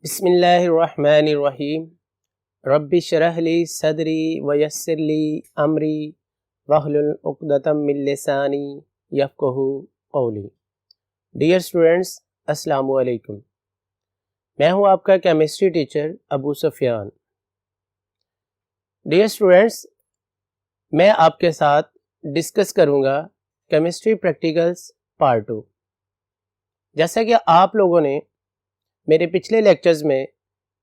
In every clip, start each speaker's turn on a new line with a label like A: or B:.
A: बिस्मिल्लाहिर्रहमानिर्रहीम। रब्बि श्रह ली सदरी वयस्सिर ली अमरी वहलुल उक़दतम मिन लिसानी यफ़क़हू क़ौली। डियर स्टूडेंट्स, अस्सलामु अलैकुम। मैं हूं आपका chemistry teacher Abu Sufiyan. Dear students, मैं आपके साथ डिस्कस करूंगा केमिस्ट्री प्रैक्टिकल्स पार्ट 2। जैसा कि आप लोगों ने मेरे पिछले लेक्चर्स में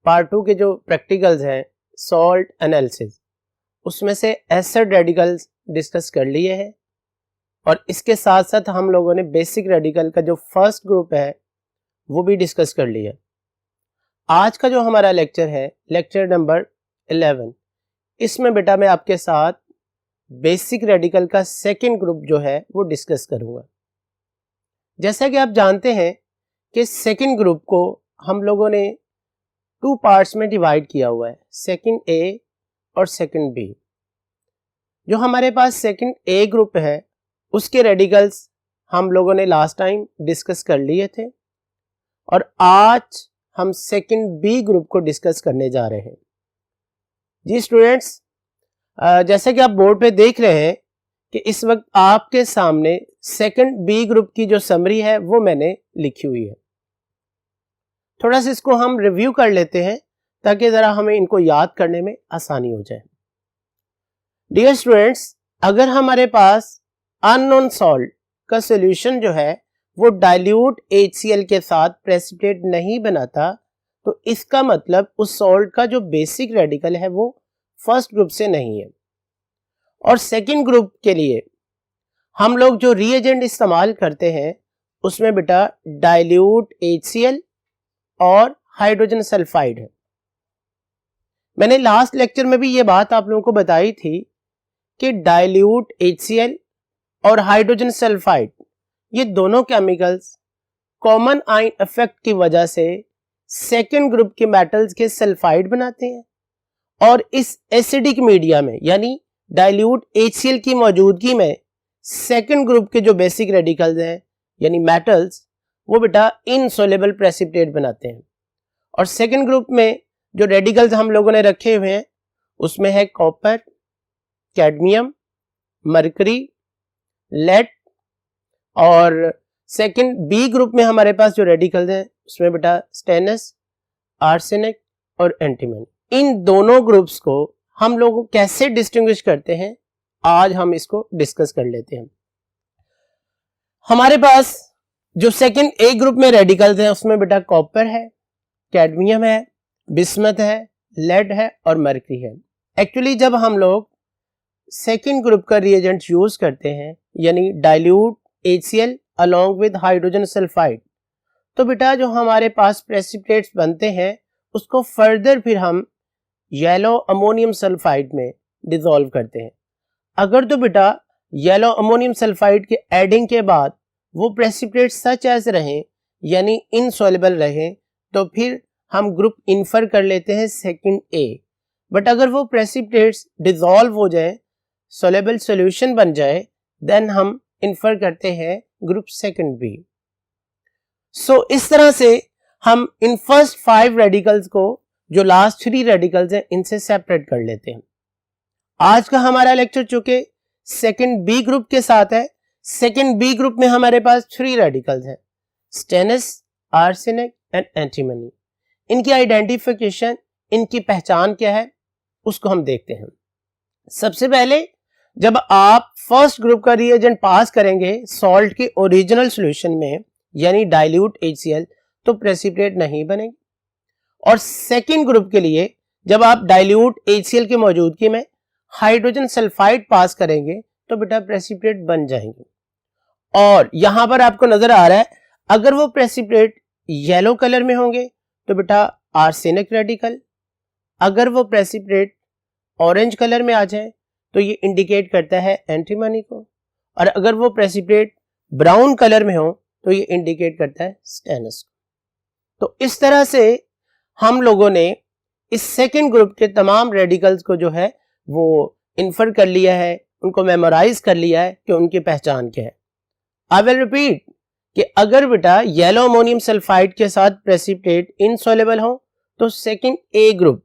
A: पार्ट 2 के जो प्रैक्टिकल्स हैं सॉल्ट एनालिसिस, उसमें से एसिड रेडिकल्स डिस्कस कर लिए हैं और इसके साथ साथ हम लोगों ने बेसिक रेडिकल का जो फर्स्ट ग्रुप है वो भी डिस्कस कर लिया। आज का जो हमारा लेक्चर है लेक्चर नंबर 11, इसमें बेटा मैं आपके साथ बेसिक रेडिकल का सेकंड ग्रुप जो है वो डिस्कस करूंगा। जैसा कि आप जानते हैं कि सेकंड ग्रुप को हम लोगों ने 2 पार्ट्स में डिवाइड किया हुआ है, सेकंड ए और सेकंड बी। जो हमारे पास सेकंड ए ग्रुप है उसके रेडिकल्स हम लोगों ने लास्ट टाइम डिस्कस कर लिए थे और आज हम सेकंड बी ग्रुप को डिस्कस करने जा रहे हैं। जी स्टूडेंट्स, जैसे कि आप बोर्ड पे देख रहे हैं कि इस वक्त आपके सामने सेकंड बी ग्रुप की जो समरी है वो मैंने लिखी हुई है। थोड़ा सा इसको हम रिव्यू कर लेते हैं ताकि ज़रा हमें इनको याद करने में आसानी हो जाए। डियर स्टूडेंट्स, अगर हमारे पास अननोन सॉल्ट का सॉल्यूशन जो है वो डाइल्यूट HCl के साथ प्रेसिपिटेट नहीं बनाता तो इसका मतलब उस सॉल्ट का जो बेसिक रेडिकल है वो फर्स्ट ग्रुप से नहीं है। और सेकंड ग्रुप के लिए हम लोग जो रिएजेंट इस्तेमाल करते हैं उसमें बेटा डाइल्यूट HCl और हाइड्रोजन सल्फाइड है। मैंने लास्ट लेक्चर में भी ये बात आप लोगों को बताई थी कि डाइल्यूट HCl और हाइड्रोजन सल्फाइड ये दोनों केमिकल्स कॉमन आयन इफेक्ट की वजह से सेकेंड ग्रुप के मेटल्स के सल्फाइड बनाते हैं और इस एसिडिक मीडिया में यानी डाइल्यूट HCl की मौजूदगी में सेकेंड ग्रुप के जो बेसिक रेडिकल्स हैं यानी मेटल्स वो बेटा इनसोल्युबल प्रेसिपिटेट बनाते हैं। और सेकेंड ग्रुप में जो रेडिकल्स हम लोगों ने रखे हुए हैं उसमें है कॉपर, कैडमियम, मरकरी, लेड। और सेकेंड बी ग्रुप में हमारे पास जो रेडिकल्स हैं उसमें बेटा स्टेनस, आर्सेनिक और एंटीमनी। इन दोनों ग्रुप्स को हम लोग कैसे डिस्टिंग्विश करते हैं आज हम इसको डिस्कस कर लेते हैं। हमारे पास जो सेकंड ए ग्रुप में रेडिकल्स हैं उसमें बेटा कॉपर है, कैडमियम है, बिस्मथ है, लेड है और मरकरी है। एक्चुअली जब हम लोग सेकंड ग्रुप का रिएजेंट यूज करते हैं यानी dilute HCl along with hydrogen sulphide तो बेटा जो हमारे पास प्रेसिपिटेट्स बनते हैं उसको फर्दर फिर हम येलो अमोनियम सल्फाइड में डिसॉल्व करते हैं। अगर तो बेटा येलो अमोनियम सल्फाइड के एडिंग के बाद वो प्रेसिपिटेट सच एज रहें यानी इनसॉल्युबल रहें तो फिर हम ग्रुप इन्फर कर लेते हैं सेकंड ए। बट अगर वो प्रेसिपिटेट्स डिसॉल्व हो जाए, सॉल्युबल सॉल्यूशन बन जाए, देन हम इन्फर करते हैं ग्रुप सेकंड बी। सो इस तरह से हम इन फर्स्ट 5 रेडिकल्स को जो लास्ट 3 रेडिकल्स हैं इनसे सेपरेट कर लेते हैं। आज का हमारा लेक्चर चूंकि सेकंड बी ग्रुप के साथ है, सेकंड बी ग्रुप में हमारे पास 3 रेडिकल्स हैं, स्टेनस, आर्सेनिक एंड एंटीमनी। इनकी आइडेंटिफिकेशन, इनकी पहचान क्या है उसको हम देखते हैं। सबसे पहले जब आप फर्स्ट ग्रुप का रिएजेंट पास करेंगे सॉल्ट के ओरिजिनल सॉल्यूशन में यानी डाइल्यूट HCl तो प्रेसिपिटेट नहीं बनेगी। और सेकंड ग्रुप के लिए जब आप डाइल्यूट HCl की मौजूदगी में हाइड्रोजन सल्फाइड पास करेंगे तो बेटा प्रेसिपिटेट बन जाएंगे। और यहां पर आपको नजर आ रहा है अगर वो प्रेसिपिटेट येलो कलर में होंगे तो बेटा आर्सेनिक रेडिकल, अगर वो प्रेसिपिटेट ऑरेंज कलर में आ जाए तो ये इंडिकेट करता है एंटीमनी को, और अगर वो प्रेसिपिटेट ब्राउन कलर में हो तो ये इंडिकेट करता है स्टेनस को। तो इस तरह से हम लोगों ने इस सेकेंड ग्रुप के तमाम रेडिकल्स को जो है वो इन्फर कर लिया है, उनको मेमोराइज कर लिया है कि उनकी पहचान क्या है। आई विल रिपीट कि अगर बेटा येलो अमोनियम सल्फाइड के साथ प्रेसिपिटेट इनसॉल्युबल हो तो सेकंड ए ग्रुप।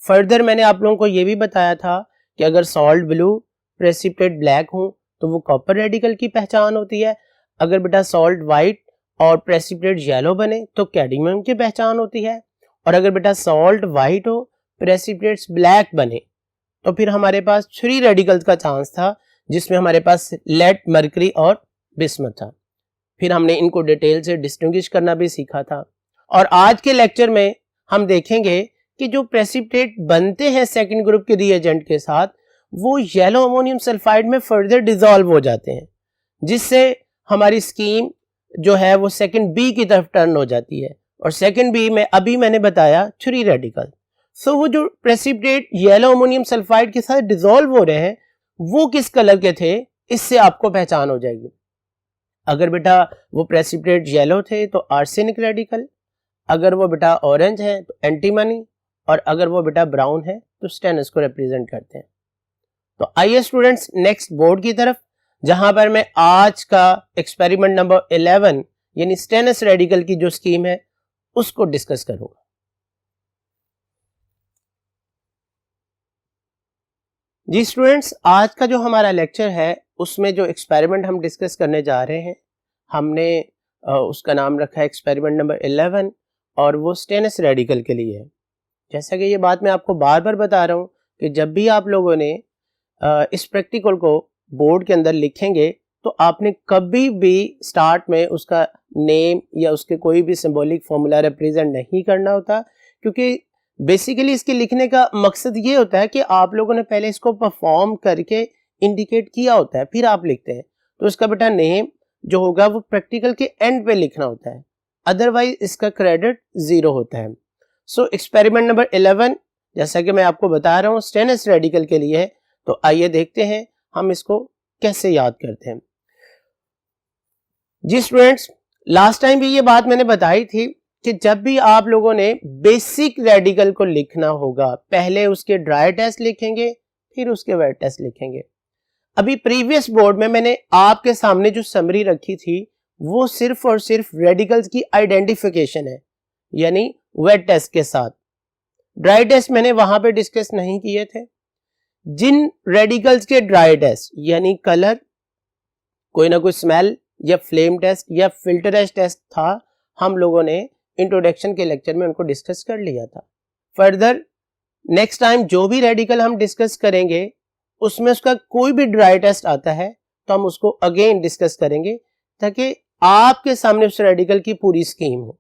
A: फर्दर मैंने आप लोगों को ये भी बताया था कि अगर सॉल्ट ब्लू प्रेसिपिटेट ब्लैक हो तो वो कॉपर रेडिकल की पहचान होती है। अगर बेटा सॉल्ट वाइट और प्रेसिपिटेट येलो बने तो कैडमियम की पहचान होती है। और अगर बेटा सॉल्ट वाइट हो प्रेसिपिटेट्स ब्लैक बने तो फिर हमारे पास 3 रेडिकल्स का चांस था, जिसमें हमारे पास लेड, मरकरी और बिस्मथ था। फिर हमने इनको डिटेल से डिस्टिंग्विश करना भी सीखा था। और आज के लेक्चर में हम देखेंगे कि जो प्रेसिपिटेट बनते हैं सेकंड ग्रुप के रिएजेंट के साथ, वो येलो अमोनियम सल्फाइड में फर्दर डिसॉल्व हो जाते हैं, जिससे हमारी स्कीम जो है वो सेकंड बी की तरफ टर्न हो जाती है। और सेकंड बी में अभी मैंने बताया 3 रेडिकल। सो वो जो प्रेसिपिटेट येलो अमोनियम सल्फाइड के साथ डिसॉल्व हो रहे हैं वो किस कलर के थे, इससे आपको पहचान हो जाएगी। अगर बेटा वो प्रेसिपिटेट येलो थे तो आर्सेनिक रेडिकल, अगर वो बेटा ऑरेंज है तो एंटीमनी, और अगर वो बेटा ब्राउन है तो स्टेनस को रिप्रेजेंट करते हैं। तो आइए स्टूडेंट्स नेक्स्ट बोर्ड की तरफ, जहां पर मैं आज का एक्सपेरिमेंट नंबर 11 यानी स्टेनस रेडिकल की जो स्कीम है उसको डिस्कस करूंगा। जी स्टूडेंट्स, आज का जो हमारा लेक्चर है उसमें जो एक्सपेरिमेंट हम डिस्कस करने जा रहे हैं, हमने उसका नाम रखा है एक्सपेरिमेंट नंबर 11 और वो स्टेनस रेडिकल के लिए है। जैसा कि ये बात मैं आपको बार बार बता रहा हूँ कि जब भी आप लोगों ने इस प्रैक्टिकल को बोर्ड के अंदर लिखेंगे तो आपने कभी भी स्टार्ट में उसका नेम या उसके कोई भी सिंबॉलिक फॉर्मूला रिप्रेजेंट नहीं करना होता, क्योंकि बेसिकली इसके लिखने का मकसद ये होता है कि आप लोगों ने पहले इसको परफॉर्म करके इंडिकेट किया होता है, फिर आप लिखते हैं। तो इसका बेटा नेम जो होगा वो प्रैक्टिकल के एंड पे लिखना होता है, अदरवाइज इसका क्रेडिट 0 होता है। सो एक्सपेरिमेंट नंबर 11 जैसा कि मैं आपको बता रहा हूँ स्टेनस रेडिकल के लिए है। तो आइए देखते हैं हम इसको कैसे याद करते हैं। जी स्टूडेंट्स, लास्ट टाइम भी ये बात मैंने बताई थी कि जब भी आप लोगों ने बेसिक रेडिकल को लिखना होगा, पहले उसके ड्राई टेस्ट लिखेंगे फिर उसके वेट टेस्ट लिखेंगे। अभी प्रीवियस बोर्ड में मैंने आपके सामने जो समरी रखी थी वो सिर्फ और सिर्फ रेडिकल्स की आइडेंटिफिकेशन है, यानी वेट टेस्ट के साथ। ड्राई टेस्ट मैंने वहां पे डिस्कस नहीं किए थे। जिन रेडिकल्स के ड्राई टेस्ट यानी कलर, कोई ना कोई स्मेल या फ्लेम टेस्ट या फिल्टरेज टेस्ट था, हम लोगों ने इंट्रोडक्शन के लेक्चर में उनको डिस्कस कर लिया था। फर्दर नेक्स्ट टाइम जो भी रेडिकल हम डिस्कस करेंगे उसमें उसका कोई भी ड्राई टेस्ट आता है तो हम उसको अगेन डिस्कस करेंगे ताकि आपके सामने उस रेडिकल की पूरी स्कीम हो।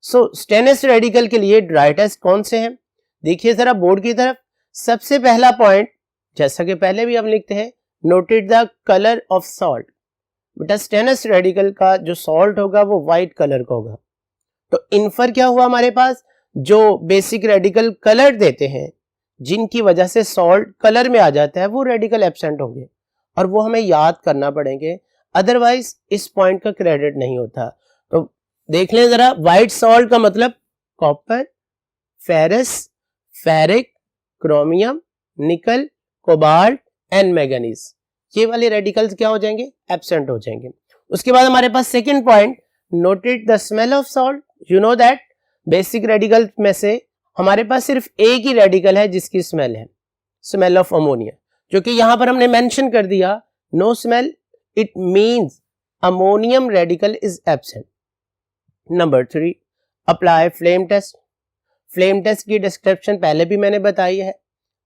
A: सो स्टेनस रेडिकल के लिए ड्राई टेस्ट कौन से हैं, देखिए जरा बोर्ड की तरफ। सबसे पहला पॉइंट, जैसा कि पहले भी हम लिखते हैं, noted the colour of salt. बेटा स्टेनस रेडिकल का जो सॉल्ट होगा वो व्हाइट कलर का होगा। तो इन्फर क्या हुआ, हमारे पास जो बेसिक रेडिकल कलर देते हैं जिनकी वजह से सॉल्ट कलर में आ जाता है वो रेडिकल एब्सेंट होंगे और वो हमें याद करना पड़ेंगे, अदरवाइज इस पॉइंट का क्रेडिट नहीं होता। तो देख लें जरा, व्हाइट सॉल्ट का मतलब कॉपर, फेरस, फेरिक, क्रोमियम, निकल, कोबाल्ट एंड मैंगनीज, ये वाले रेडिकल्स क्या हो जाएंगे, एब्सेंट हो जाएंगे। उसके बाद हमारे पास second point, noted the smell of salt. You know that basic radical में से हमारे पास सिर्फ एक ही रेडिकल है जिसकी स्मेल है, स्मेल ऑफ अमोनिया, जो कि यहां पर हमने मेंशन कर दिया, no smell, it means ammonium radical is absent. Number 3, apply flame test. Flame test की डिस्क्रिप्शन पहले भी मैंने बताई है,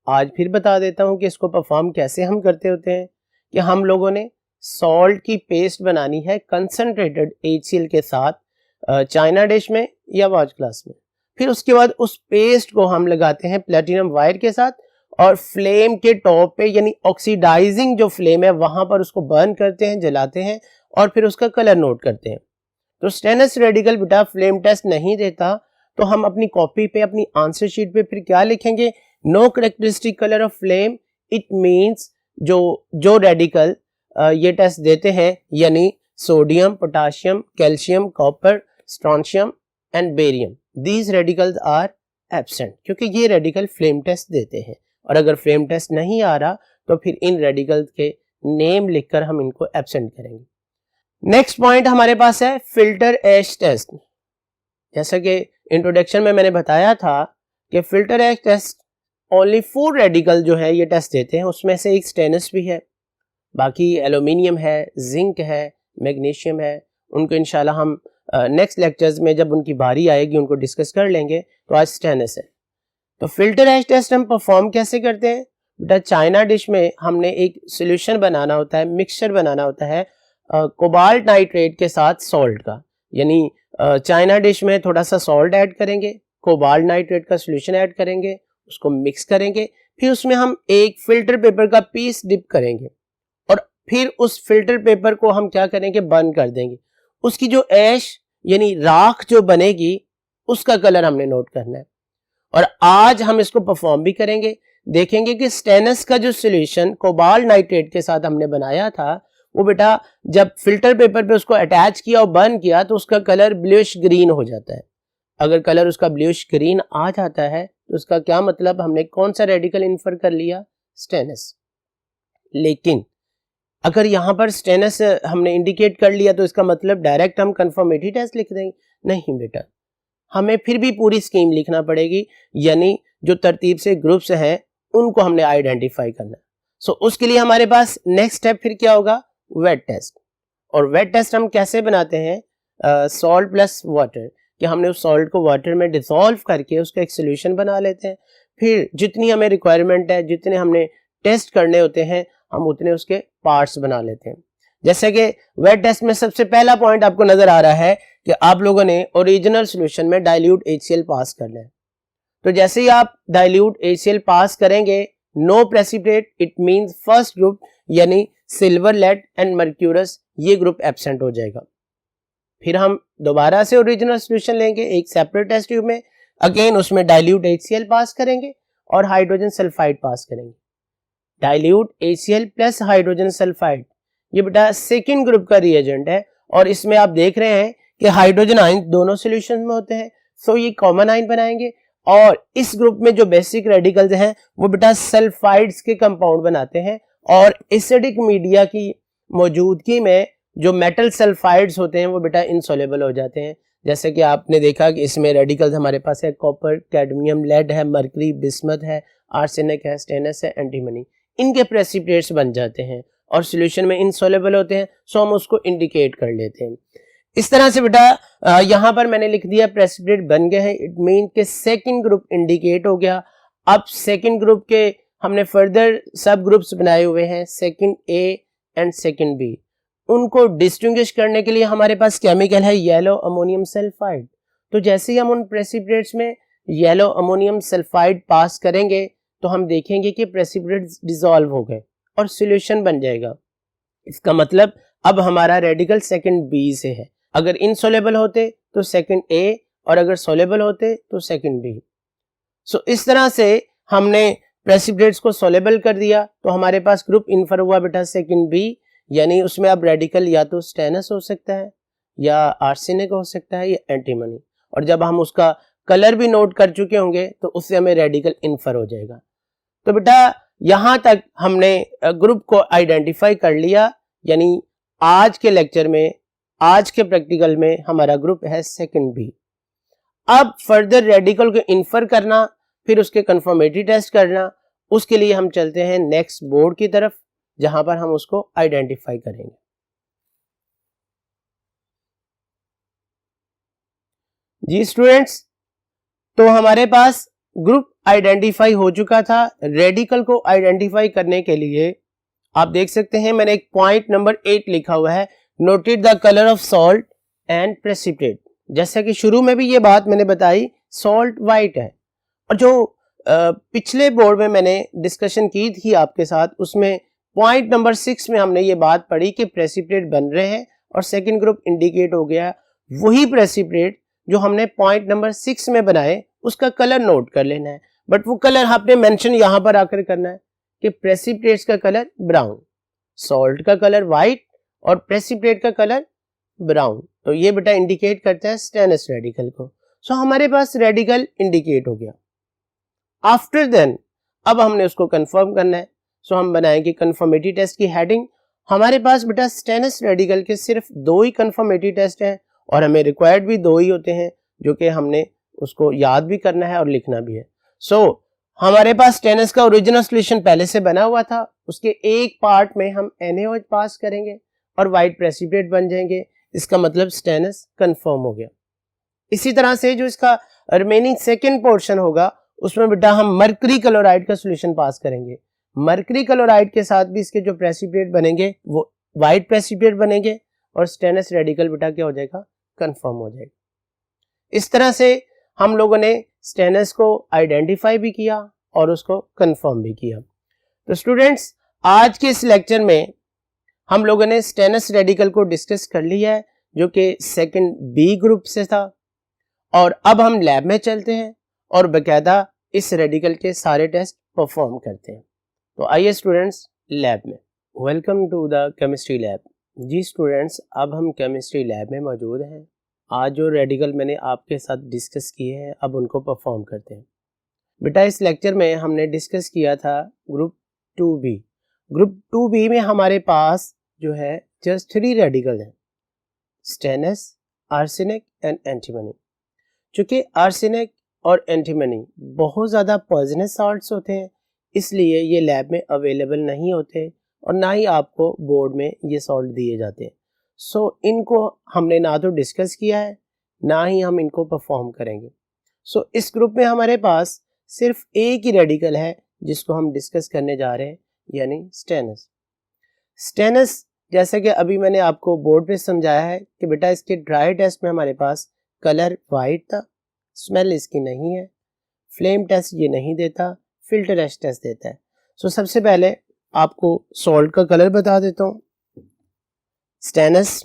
A: आज फिर बता देता हूं कि इसको परफॉर्म कैसे हम करते होते हैं। कि हम लोगों ने सॉल्ट की पेस्ट बनानी है कंसंट्रेटेड HCl के साथ चाइना डिश में या वॉच ग्लास में। फिर उसके बाद उस पेस्ट को हम लगाते हैं प्लेटिनम वायर के साथ और फ्लेम के टॉप पे यानी ऑक्सीडाइजिंग जो फ्लेम है वहां पर उसको बर्न करते हैं, जलाते हैं और फिर उसका कलर नोट करते हैं। तो स्टेनस रेडिकल बेटा फ्लेम टेस्ट नहीं देता, तो हम अपनी कॉपी पे, अपनी आंसर शीट पे फिर क्या लिखेंगे, no characteristic colour of flame, it means जो रेडिकल ये टेस्ट देते हैं यानी sodium, potassium, calcium, copper, strontium and barium, these radicals are absent, क्योंकि ये रेडिकल फ्लेम टेस्ट देते हैं। और अगर फ्लेम टेस्ट नहीं आ रहा तो फिर इन रेडिकल्स के नेम लिखकर हम इनको एब्सेंट करेंगे। नेक्स्ट पॉइंट हमारे पास है फिल्टर एश टेस्ट। जैसा कि इंट्रोडक्शन में मैंने बताया था कि filter as test only 4 radical जो है ये टेस्ट देते हैं, उसमें से एक स्टेनस भी है, बाकी एल्यूमिनियम है, जिंक है, मैग्नीशियम है। उनको इंशाल्लाह हम नेक्स्ट लेक्चर्स में जब उनकी बारी आएगी उनको डिस्कस कर लेंगे। तो आज स्टेनस है। तो फिल्टर एज टेस्ट हम परफॉर्म कैसे करते हैं बेटा? चाइना डिश में हमने एक सोल्यूशन बनाना होता है, मिक्सचर बनाना होता है कोबाल्ट नाइट्रेट के साथ सॉल्ट का, यानी चाइना डिश में थोड़ा सा सॉल्ट ऐड करेंगे, कोबाल्ट नाइट्रेट का सोल्यूशन ऐड करेंगे, उसको मिक्स करेंगे, फिर उसमें हम एक फिल्टर पेपर का पीस डिप करेंगे और फिर उस फिल्टर पेपर को हम क्या करेंगे, बर्न कर देंगे। उसकी जो ऐश यानी राख जो बनेगी उसका कलर हमने नोट करना है। और आज हम इसको परफॉर्म भी करेंगे, देखेंगे कि स्टेनस का जो सोल्यूशन कोबाल्ट नाइट्रेट के साथ हमने बनाया था वो बेटा जब फिल्टर पेपर पे उसको अटैच किया और बर्न किया तो उसका कलर ब्लूइश ग्रीन हो जाता है। अगर कलर उसका ब्लूइश ग्रीन आ जाता है तो उसका क्या मतलब, हमने कौन सा रेडिकल इन्फर कर लिया, स्टेनस। लेकिन अगर यहाँ पर स्टेनस हमने इंडिकेट कर लिया तो इसका मतलब डायरेक्ट हम कंफर्मेटरी टेस्ट लिख देंगे? नहीं बेटा, हमें फिर भी पूरी स्कीम लिखना पड़ेगी, यानी जो तरतीब से ग्रुप्स हैं उनको हमने आइडेंटिफाई करना है। सो उसके लिए हमारे पास नेक्स्ट स्टेप फिर क्या होगा, वेट टेस्ट। और वेट टेस्ट हम कैसे बनाते हैं, सॉल्ट प्लस वाटर, कि हमने उस सॉल्ट को वाटर में डिसॉल्व करके उसका एक सोल्यूशन बना लेते हैं। फिर जितनी हमें रिक्वायरमेंट है, जितने हमने टेस्ट करने होते हैं, हम उतने उसके पार्ट्स बना लेते हैं। जैसे कि वेट टेस्ट में सबसे पहला पॉइंट आपको नजर आ रहा है कि आप लोगों ने ओरिजिनल सॉल्यूशन में डाइल्यूट HCl पास करना है। तो जैसे ही आप डाइल्यूट HCl पास करेंगे, no precipitate, it means first group यानी सिल्वर, लेड एंड मर्क्यूरस, ये ग्रुप एब्सेंट हो जाएगा। फिर हम दोबारा से ओरिजिनल सॉल्यूशन लेंगे एक सेपरेट टेस्ट ट्यूब में, अगेन उसमें डाइल्यूट HCl पास करेंगे और हाइड्रोजन सल्फाइड पास करेंगे। Dilute HCl plus hydrogen sulphide ये बेटा सेकेंड ग्रुप का रिएजेंट है और इसमें आप देख रहे हैं कि हाइड्रोजन आयन दोनों सॉल्यूशन में होते हैं। सो ये कॉमन आयन बनाएंगे और इस ग्रुप में जो बेसिक रेडिकल्स हैं वो बेटा सल्फाइड्स के कंपाउंड बनाते हैं और एसिडिक मीडिया की मौजूदगी में जो मेटल सल्फाइड्स होते हैं वो बेटा इनसॉल्युबल हो जाते हैं। जैसे कि आपने देखा कि इसमें रेडिकल्स हमारे पास है कॉपर, कैडमियम, लेड है, मरकरी, बिस्मथ है, आर्सेनिक है, स्टेनस है, एंटीमनी, इनके प्रेसिपिटेट्स बन जाते हैं और सॉल्यूशन में इनसॉल्युबल होते हैं। सो हम उसको इंडिकेट कर लेते हैं इस तरह से बेटा। यहाँ पर मैंने लिख दिया प्रेसिपिटेट बन गए हैं, इट मीन के सेकंड ग्रुप इंडिकेट हो गया। अब सेकंड ग्रुप के हमने फर्दर सब ग्रुप्स बनाए हुए हैं, second A and second B। उनको डिस्टिंग्विश करने के लिए हमारे पास केमिकल है येलो अमोनियम सल्फाइड। तो जैसे ही हम उन प्रेसिपिटेट्स में येलो अमोनियम सल्फाइड पास करेंगे तो हम देखेंगे कि प्रेसिपिटेट्स डिसॉल्व हो गए और सॉल्यूशन बन जाएगा। इसका मतलब अब हमारा रेडिकल सेकंड B से है। अगर इनसॉल्युबल होते तो सेकंड A और अगर सॉल्युबल होते तो सेकंड B। सो इस तरह से हमने प्रेसिपिटेट्स को सॉल्युबल कर दिया तो हमारे पास ग्रुप इन्फर हुआ बेटा सेकंड B, यानी उसमें अब रेडिकल या तो स्टेनस हो सकता है या आर्सेनिक हो सकता है या एंटीमनी। और जब हम उसका कलर भी नोट कर चुके होंगे तो उससे हमें रेडिकल इन्फर हो जाएगा। तो बेटा यहां तक हमने ग्रुप को आइडेंटिफाई कर लिया, यानी आज के लेक्चर में, आज के प्रैक्टिकल में हमारा ग्रुप है सेकंड B। अब फर्दर रेडिकल को इन्फर करना, फिर उसके कंफर्मेटरी टेस्ट करना, उसके लिए हम चलते हैं नेक्स्ट बोर्ड की तरफ जहां पर हम उसको आइडेंटिफाई करेंगे। जी स्टूडेंट्स, तो हमारे पास ग्रुप आइडेंटिफाई हो चुका था। रेडिकल को आइडेंटिफाई करने के लिए आप देख सकते हैं मैंने एक पॉइंट नंबर 8 लिखा हुआ है, noted the colour of salt and precipitate. जैसा कि शुरू में भी ये बात मैंने बताई, सॉल्ट वाइट है और जो पिछले बोर्ड में मैंने डिस्कशन की थी आपके साथ, उसमें पॉइंट नंबर 6 में हमने ये बात पढ़ी कि प्रेसिपिटेट बन रहे हैं और सेकंड ग्रुप इंडिकेट हो गया। वही प्रेसिपिटेट जो हमने पॉइंट नंबर 6 में बनाए उसका कलर नोट कर लेना है, बट वो कलर आपने मेंशन यहां पर आकर करना है कि प्रेसिपिटेट्स का कलर ब्राउन, सॉल्ट का कलर व्हाइट और प्रेसिपिटेट का कलर ब्राउन। तो ये बेटा इंडिकेट करता है स्टेनस रेडिकल को। सो हमारे पास रेडिकल इंडिकेट हो गया। आफ्टर देन अब हमने उसको कंफर्म करना है। सो हम बनाएंगे कंफर्मेटरी टेस्ट की हेडिंग। हमारे पास बेटा स्टेनस रेडिकल के सिर्फ 2 ही कंफर्मेटरी टेस्ट हैं और हमें रिक्वायर्ड भी 2 ही होते हैं, जो कि हमने उसको याद भी करना है और लिखना भी है। सो हमारे पास स्टेनस का ओरिजिनल सॉल्यूशन पहले से बना हुआ था, उसके एक पार्ट में हम NaOH पास करेंगे और वाइट प्रेसिपिटेट बन जाएंगे, इसका मतलब स्टेनस कंफर्म हो गया। इसी तरह से जो इसका रिमेनिंग सेकेंड पोर्शन होगा उसमें बेटा हम मरकरी क्लोराइड का सॉल्यूशन पास करेंगे। मरकरी क्लोराइड के साथ भी इसके जो प्रेसिपिटेट बनेंगे वो वाइट प्रेसिपिटेट बनेंगे और स्टेनस रेडिकल बेटा क्या हो जाएगा, कंफर्म हो जाएगा। इस तरह से हम लोगों ने स्टेनस को आइडेंटिफाई भी किया और उसको कंफर्म भी किया। तो स्टूडेंट्स, आज के इस लेक्चर में हम लोगों ने स्टेनस रेडिकल को डिस्कस कर लिया है जो कि सेकंड बी ग्रुप से था, और अब हम लैब में चलते हैं और बकायदा इस रेडिकल के सारे टेस्ट परफॉर्म करते हैं। तो आइए स्टूडेंट्स लैब में। Welcome to the chemistry lab. जी स्टूडेंट्स, अब हम केमिस्ट्री लैब में मौजूद हैं। आज जो रेडिकल मैंने आपके साथ डिस्कस किए हैं अब उनको परफॉर्म करते हैं। बेटा इस लेक्चर में हमने डिस्कस किया था ग्रुप 2B। ग्रुप 2B में हमारे पास जो है जस्ट 3 रेडिकल हैं, स्टेनस, आर्सेनिक एंड एंटीमनी। चूंकि आर्सेनिक और एंटीमनी बहुत ज़्यादा पॉइजनस सॉल्ट्स होते हैं इसलिए ये लैब में अवेलेबल नहीं होते और ना ही आपको बोर्ड में ये सॉल्ट दिए जाते हैं। सो इनको हमने ना तो डिस्कस किया है ना ही हम इनको परफॉर्म करेंगे। सो इस ग्रुप में हमारे पास सिर्फ एक ही रेडिकल है जिसको हम डिस्कस करने जा रहे हैं, यानी स्टेनस। स्टेनस जैसे कि अभी मैंने आपको बोर्ड पे समझाया है कि बेटा इसके ड्राई टेस्ट में हमारे पास कलर वाइट था, स्मेल इसकी नहीं है, फ्लेम टेस्ट ये नहीं देता, फिल्टर एश टेस्ट देता है। सो सबसे पहले आपको सॉल्ट का कलर बता देता हूँ। स्टेनस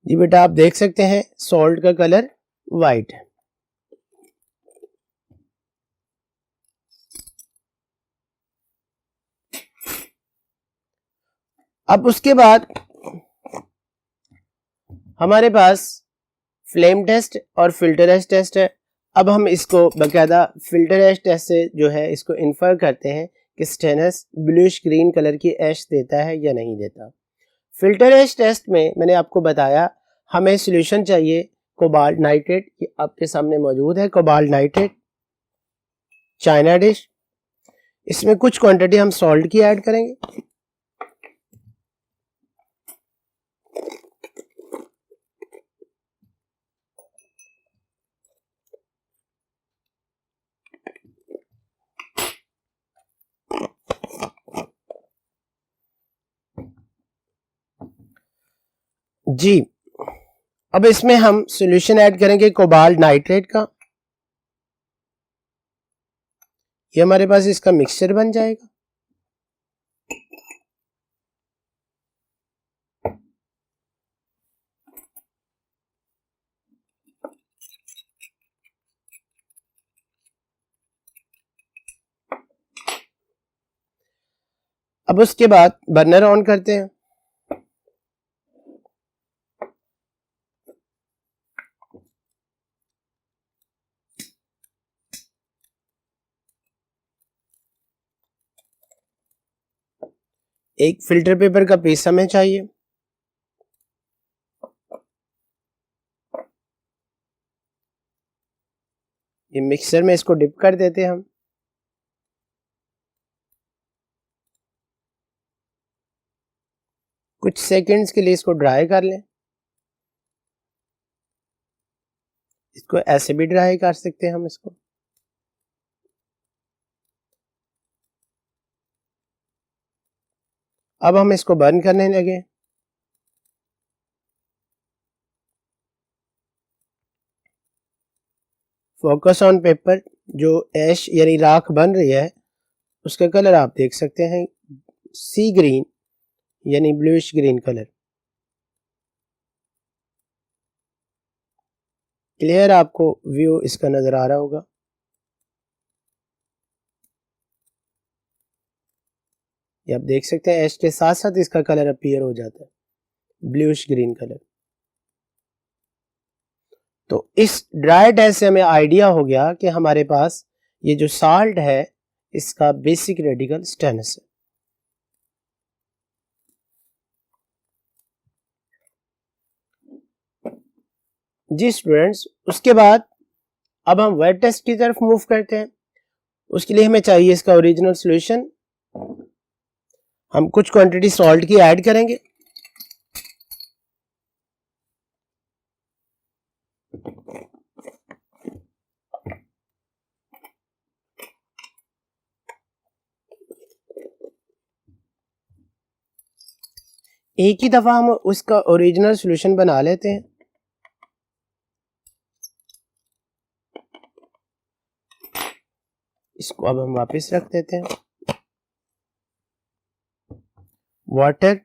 A: जी बेटा आप देख सकते हैं सॉल्ट का कलर वाइट है। अब उसके बाद हमारे पास फ्लेम टेस्ट और फिल्टर एश टेस्ट है। अब हम इसको बकायदा फिल्टर एश टेस्ट से जो है इसको इन्फर करते हैं कि स्टेनस ब्लूइश ग्रीन कलर की एश देता है या नहीं देता। फिल्टर एश टेस्ट में मैंने आपको बताया हमें सॉल्यूशन चाहिए कोबाल्ट नाइट्रेट, ये आपके सामने मौजूद है कोबाल्ट नाइट्रेट, चाइना डिश। इसमें कुछ क्वांटिटी हम सॉल्ट की ऐड करेंगे। जी अब इसमें हम सॉल्यूशन ऐड करेंगे कोबाल्ट नाइट्रेट का। ये हमारे पास इसका मिक्सचर बन जाएगा। अब उसके बाद बर्नर ऑन करते हैं। एक फिल्टर पेपर का पीस हमें चाहिए। ये मिक्सर में इसको डिप कर देते हैं हम। कुछ सेकंड्स के लिए इसको ड्राई कर लें। इसको ऐसे भी ड्राई कर सकते हैं हम इसको। अब हम इसको बर्न करने लगे। फोकस ऑन पेपर, जो ऐश यानी राख बन रही है उसका कलर आप देख सकते हैं सी ग्रीन यानी ब्लूइश ग्रीन कलर। क्लियर आपको व्यू इसका नजर आ रहा होगा। ये आप देख सकते हैं ऐश के साथ साथ इसका कलर अपीयर हो जाता है ब्लूइश ग्रीन कलर। तो इस ड्राई टेस्ट से हमें आइडिया हो गया कि हमारे पास ये जो साल्ट है इसका बेसिक रेडिकल स्टेनस है। जी स्टूडेंट्स, उसके बाद अब हम वेट टेस्ट की तरफ मूव करते हैं। उसके लिए हमें चाहिए इसका ओरिजिनल सॉल्यूशन। हम कुछ क्वांटिटी सॉल्ट की ऐड करेंगे। एक ही दफा हम उसका ओरिजिनल सॉल्यूशन बना लेते हैं। इसको अब हम वापस रख देते हैं। वाटर,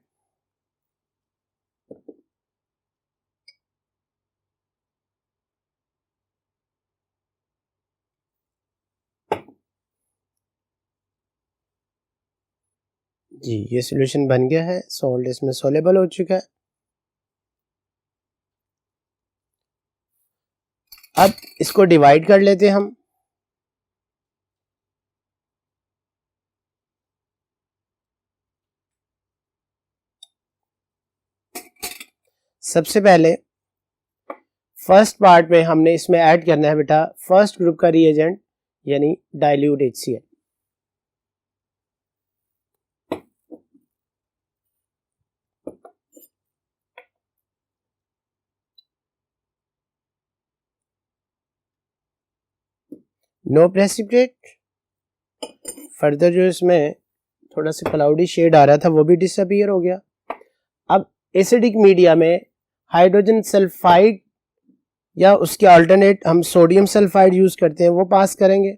A: जी ये सॉल्यूशन बन गया है, सॉल्ट इसमें सोलेबल हो चुका है। अब इसको डिवाइड कर लेते हैं हम। सबसे पहले फर्स्ट पार्ट में हमने इसमें ऐड करना है बेटा फर्स्ट ग्रुप का रिएजेंट यानी dilute HCl। No precipitate. Further जो इसमें थोड़ा सा क्लाउडी शेड आ रहा था वो भी डिसअपीयर हो गया। अब एसिडिक मीडिया में हाइड्रोजन सल्फाइड या उसके अल्टरनेट हम सोडियम सल्फाइड यूज करते हैं वो पास करेंगे।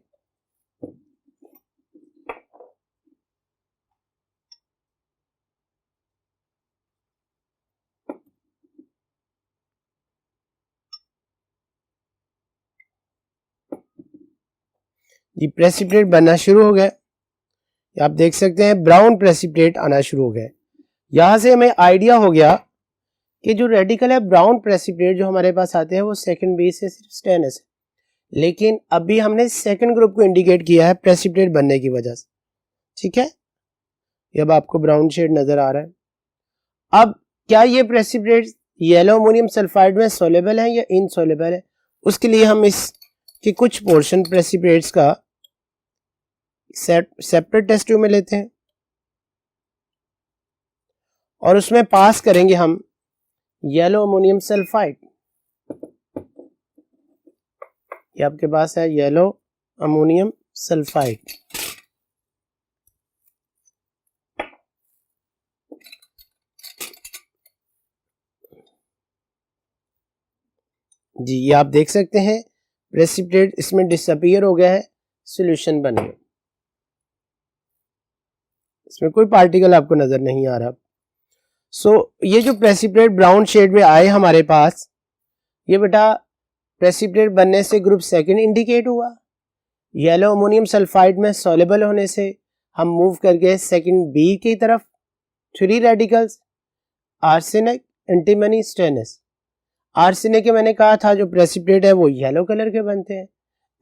A: ये प्रेसिपिटेट बनना शुरू हो गया। आप देख सकते हैं ब्राउन प्रेसिपिटेट आना शुरू हो गया। यहां से हमें आइडिया हो गया कि जो रेडिकल है ब्राउन प्रेसिपिटेट जो हमारे पास आते हैं वो सेकंड बेस से सिर्फ स्टेनस है, लेकिन अभी हमने सेकंड ग्रुप को इंडिकेट किया है प्रेसिपिटेट बनने की वजह से। ठीक है, ये अब आपको ब्राउन शेड नजर आ रहा है। अब क्या ये प्रेसिपिटेट येलो अमोनियम सल्फाइड में सोलेबल है या इनसोलेबल है, उसके लिए हम इसके कुछ पोर्शन प्रेसिपिटेट्स का सेपरेट टेस्ट ट्यूब में लेते हैं और उसमें पास करेंगे हम येलो अमोनियम सल्फाइड। ये आपके पास है येलो अमोनियम सल्फाइड। जी ये आप देख सकते हैं प्रेसिपिटेट इसमें डिसअपीयर हो गया है, सॉल्यूशन बन गया। इसमें कोई पार्टिकल आपको नजर नहीं आ रहा। ये जो प्रेसिपिटेट ब्राउन शेड में आए हमारे पास, ये बेटा प्रेसिपिटेट बनने से ग्रुप सेकंड इंडिकेट हुआ। येलो अमोनियम सल्फाइड में सॉलेबल होने से हम मूव करके सेकंड बी की तरफ। 3 radicals arsenic, antimony, stannous. Arsenic के मैंने कहा था जो प्रेसिपिटेट है वो येलो कलर के बनते हैं,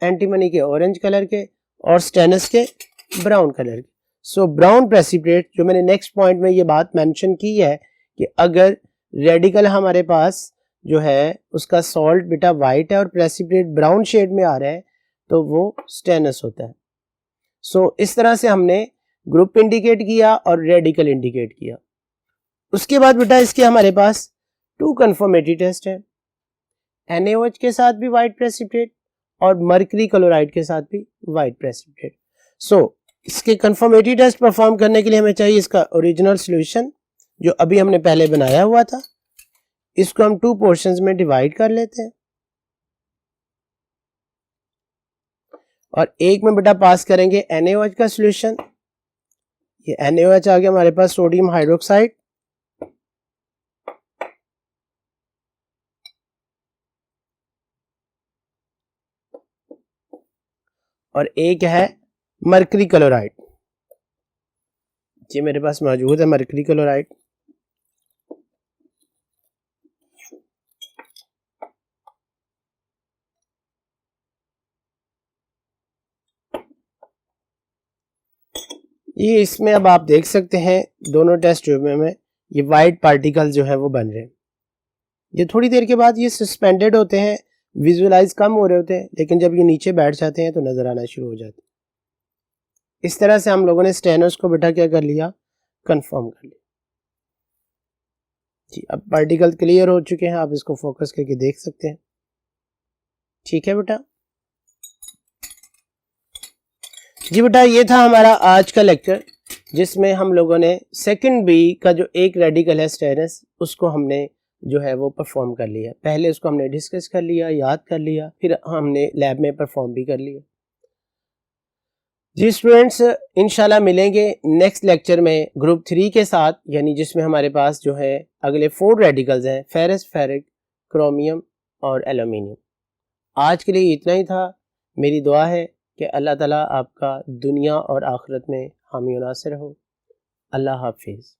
A: एंटीमनी के ऑरेंज कलर के और स्टेनस के ब्राउन कलर के। ब्राउन प्रेसिपिटेट जो मैंने नेक्स्ट पॉइंट में ये बात मेंशन की है कि अगर रेडिकल हमारे पास जो है उसका सॉल्ट बेटा वाइट है और प्रेसिपिटेट ब्राउन शेड में आ रहा है तो वो स्टेनस होता है। इस तरह से हमने ग्रुप इंडिकेट किया और रेडिकल इंडिकेट किया। उसके बाद बेटा इसके हमारे पास 2 कंफर्मेटरी टेस्ट है, NaOH के साथ भी वाइट प्रेसिपिटेट और मर्करी क्लोराइड के साथ भी वाइट प्रेसिपिटेट। इसके कंफर्मेटरी टेस्ट परफॉर्म करने के लिए हमें चाहिए इसका ओरिजिनल सॉल्यूशन जो अभी हमने पहले बनाया हुआ था। इसको हम 2 पोर्शंस में डिवाइड कर लेते हैं और एक में बेटा पास करेंगे NaOH का सॉल्यूशन। ये NaOH आ गया हमारे पास सोडियम हाइड्रोक्साइड, और एक है मर्करी क्लोराइड। ये मेरे पास मौजूद है मर्करी क्लोराइड। ये इसमें अब आप देख सकते हैं दोनों टेस्ट ट्यूब में ये वाइट पार्टिकल जो है वो बन रहे हैं। ये थोड़ी देर के बाद ये सस्पेंडेड होते हैं, विजुअलाइज कम हो रहे होते हैं, लेकिन जब ये नीचे बैठ जाते हैं तो नज़र आना शुरू हो जाते हैं। इस तरह से हम लोगों ने स्टेनोस को बेटा क्या कर लिया, कंफर्म कर लिया जी। अब पार्टिकल क्लियर हो चुके हैं, आप इसको फोकस करके देख सकते हैं। ठीक है बेटा जी। बेटा ये था हमारा आज का लेक्चर, जिसमें हम लोगों ने सेकंड बी का जो एक रेडिकल है स्टेनस, उसको हमने जो है वो परफॉर्म कर लिया। पहले उसको हमने डिस्कस कर लिया, याद कर लिया, फिर हमने लैब में परफॉर्म भी कर लिया जी। स्टूडेंट्स इंशाल्लाह मिलेंगे नेक्स्ट लेक्चर में ग्रुप 3 के साथ, यानी जिसमें हमारे पास जो है अगले 4 रेडिकल्स हैं, फेरस, फेरिक, क्रोमियम और एल्यूमिनियम। आज के लिए इतना ही था। मेरी दुआ है कि अल्लाह ताला आपका दुनिया और आखिरत में हामी और नासिर हो। अल्लाह हाफिज़।